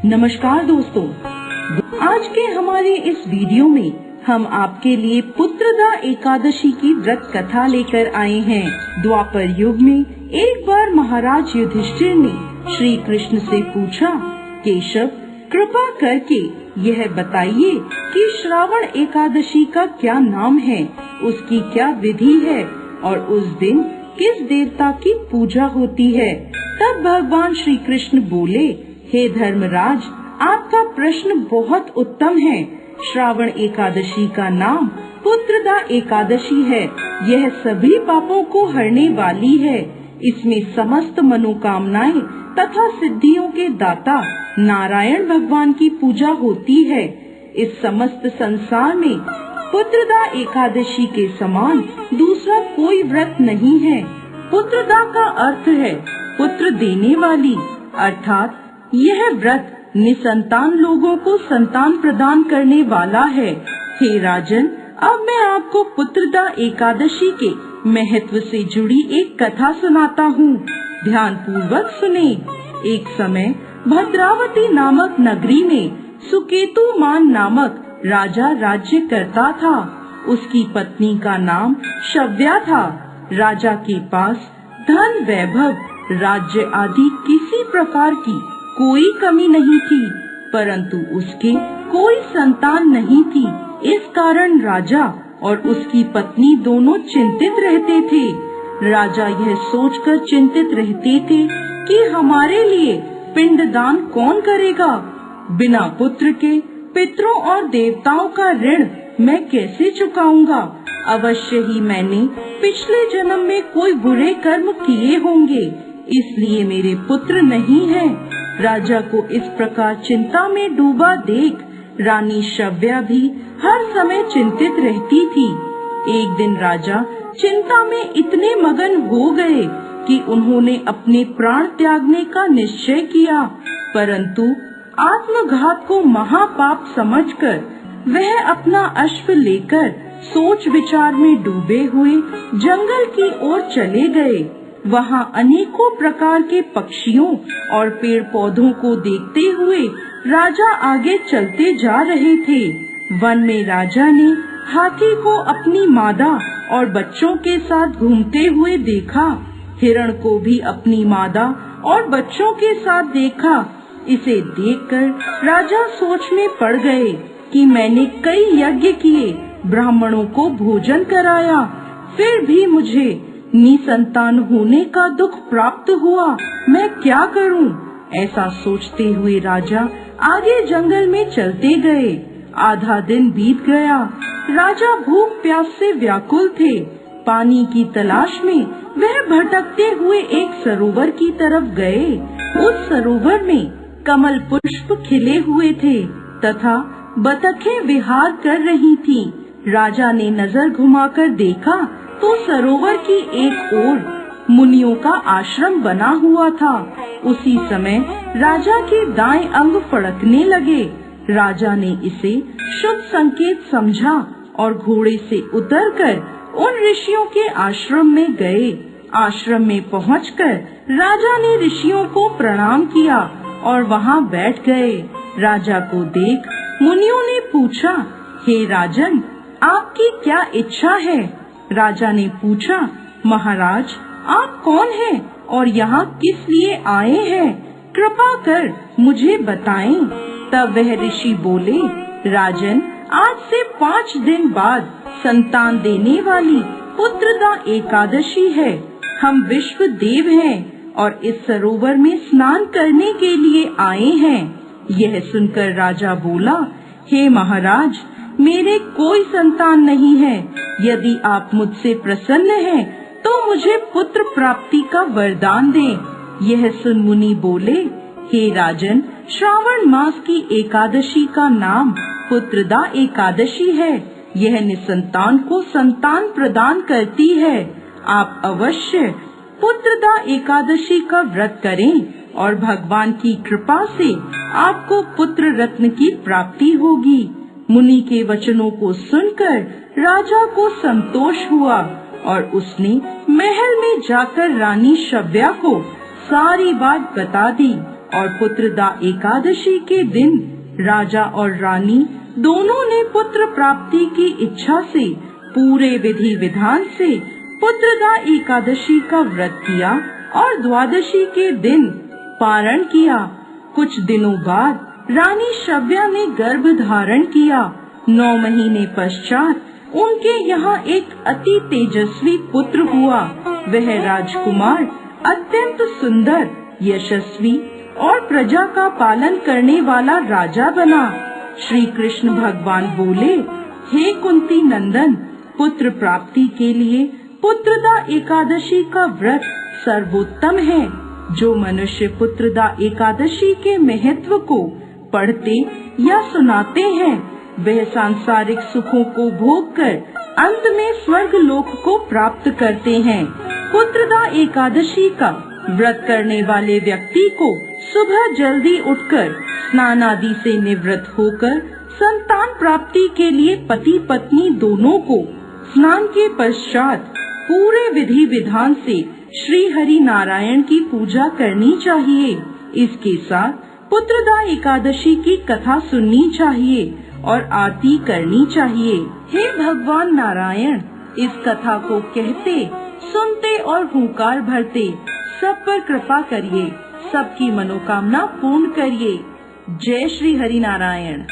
नमस्कार दोस्तों, आज के हमारे इस वीडियो में हम आपके लिए पुत्रदा एकादशी की व्रत कथा लेकर आए हैं। द्वापर युग में एक बार महाराज युधिष्ठिर ने श्री कृष्ण से पूछा, केशव कृपा करके यह बताइए कि श्रावण एकादशी का क्या नाम है, उसकी क्या विधि है और उस दिन किस देवता की पूजा होती है। तब भगवान श्री कृष्ण बोले, हे धर्मराज, आपका प्रश्न बहुत उत्तम है। श्रावण एकादशी का नाम पुत्रदा एकादशी है। यह सभी पापों को हरने वाली है। इसमें समस्त मनोकामनाएं तथा सिद्धियों के दाता नारायण भगवान की पूजा होती है। इस समस्त संसार में पुत्रदा एकादशी के समान दूसरा कोई व्रत नहीं है। पुत्रदा का अर्थ है पुत्र देने वाली, अर्थात यह व्रत निसंतान लोगों को संतान प्रदान करने वाला है। हे राजन, अब मैं आपको पुत्रदा एकादशी के महत्व से जुड़ी एक कथा सुनाता हूँ। ध्यान पूर्वक सुने। एक समय भद्रावती नामक नगरी में सुकेतुमान नामक राजा राज्य करता था। उसकी पत्नी का नाम शव्या था। राजा के पास धन, वैभव, राज्य आदि किसी प्रकार की कोई कमी नहीं थी, परंतु उसके कोई संतान नहीं थी। इस कारण राजा और उसकी पत्नी दोनों चिंतित रहते थे। राजा यह सोचकर चिंतित रहते थे कि हमारे लिए पिंडदान कौन करेगा। बिना पुत्र के पितरों और देवताओं का ऋण मैं कैसे चुकाऊंगा। अवश्य ही मैंने पिछले जन्म में कोई बुरे कर्म किए होंगे, इसलिए मेरे पुत्र नहीं है। राजा को इस प्रकार चिंता में डूबा देख रानी शव्या भी हर समय चिंतित रहती थी। एक दिन राजा चिंता में इतने मगन हो गए कि उन्होंने अपने प्राण त्यागने का निश्चय किया, परंतु आत्मघात को महापाप समझकर वह अपना अश्व लेकर सोच विचार में डूबे हुए जंगल की ओर चले गए। वहाँ अनेकों प्रकार के पक्षियों और पेड़ पौधों को देखते हुए राजा आगे चलते जा रहे थे। वन में राजा ने हाथी को अपनी मादा और बच्चों के साथ घूमते हुए देखा। हिरण को भी अपनी मादा और बच्चों के साथ देखा। इसे देखकर राजा सोच में पड़ गए कि मैंने कई यज्ञ किए, ब्राह्मणों को भोजन कराया, फिर भी मुझे निसंतान होने का दुख प्राप्त हुआ। मैं क्या करूं? ऐसा सोचते हुए राजा आगे जंगल में चलते गए। आधा दिन बीत गया। राजा भूख प्यास से व्याकुल थे। पानी की तलाश में वह भटकते हुए एक सरोवर की तरफ गए। उस सरोवर में कमल पुष्प खिले हुए थे तथा बतखें विहार कर रही थीं। राजा ने नजर घुमाकर देखा तो सरोवर की एक ओर मुनियों का आश्रम बना हुआ था। उसी समय राजा के दाएं अंग फड़कने लगे। राजा ने इसे शुभ संकेत समझा और घोड़े से उतरकर उन ऋषियों के आश्रम में गए। आश्रम में पहुंचकर राजा ने ऋषियों को प्रणाम किया और वहां बैठ गए। राजा को देख मुनियों ने पूछा, हे राजन, आपकी क्या इच्छा है? राजा ने पूछा, महाराज, आप कौन हैं और यहाँ किस लिए आए हैं? कृपा कर मुझे बताएं। तब वह ऋषि बोले, राजन, आज से 5 दिन बाद संतान देने वाली पुत्रदा एकादशी है। हम विश्व देव हैं और इस सरोवर में स्नान करने के लिए आए हैं। यह सुनकर राजा बोला, हे महाराज, मेरे कोई संतान नहीं है। यदि आप मुझसे प्रसन्न हैं, तो मुझे पुत्र प्राप्ति का वरदान दें। यह सुन मुनि बोले, हे राजन, श्रावण मास की एकादशी का नाम पुत्रदा एकादशी है। यह निसंतान को संतान प्रदान करती है। आप अवश्य पुत्रदा एकादशी का व्रत करें और भगवान की कृपा से आपको पुत्र रत्न की प्राप्ति होगी। मुनि के वचनों को सुनकर राजा को संतोष हुआ और उसने महल में जाकर रानी शव्या को सारी बात बता दी और पुत्रदा एकादशी के दिन राजा और रानी दोनों ने पुत्र प्राप्ति की इच्छा से पूरे विधि विधान से पुत्रदा एकादशी का व्रत किया और द्वादशी के दिन पारण किया। कुछ दिनों बाद रानी शव्या ने गर्भ धारण किया। 9 महीने पश्चात उनके यहाँ एक अति तेजस्वी पुत्र हुआ। वह राजकुमार अत्यंत सुंदर, यशस्वी और प्रजा का पालन करने वाला राजा बना। श्री कृष्ण भगवान बोले, हे कुंती नंदन, पुत्र प्राप्ति के लिए पुत्रदा एकादशी का व्रत सर्वोत्तम है। जो मनुष्य पुत्रदा एकादशी के महत्व को पढ़ते या सुनाते हैं, वह सांसारिक सुखों को भोग कर अंत में स्वर्ग लोक को प्राप्त करते हैं। पुत्रदा एकादशी का व्रत करने वाले व्यक्ति को सुबह जल्दी उठकर स्नान आदि से निवृत्त होकर संतान प्राप्ति के लिए पति पत्नी दोनों को स्नान के पश्चात पूरे विधि विधान से श्री हरि नारायण की पूजा करनी चाहिए। इसके साथ पुत्रदा एकादशी की कथा सुननी चाहिए और आरती करनी चाहिए। हे भगवान नारायण, इस कथा को कहते, सुनते और हुंकार भरते सब पर कृपा करिए, सबकी मनोकामना पूर्ण करिए। जय श्री हरि नारायण।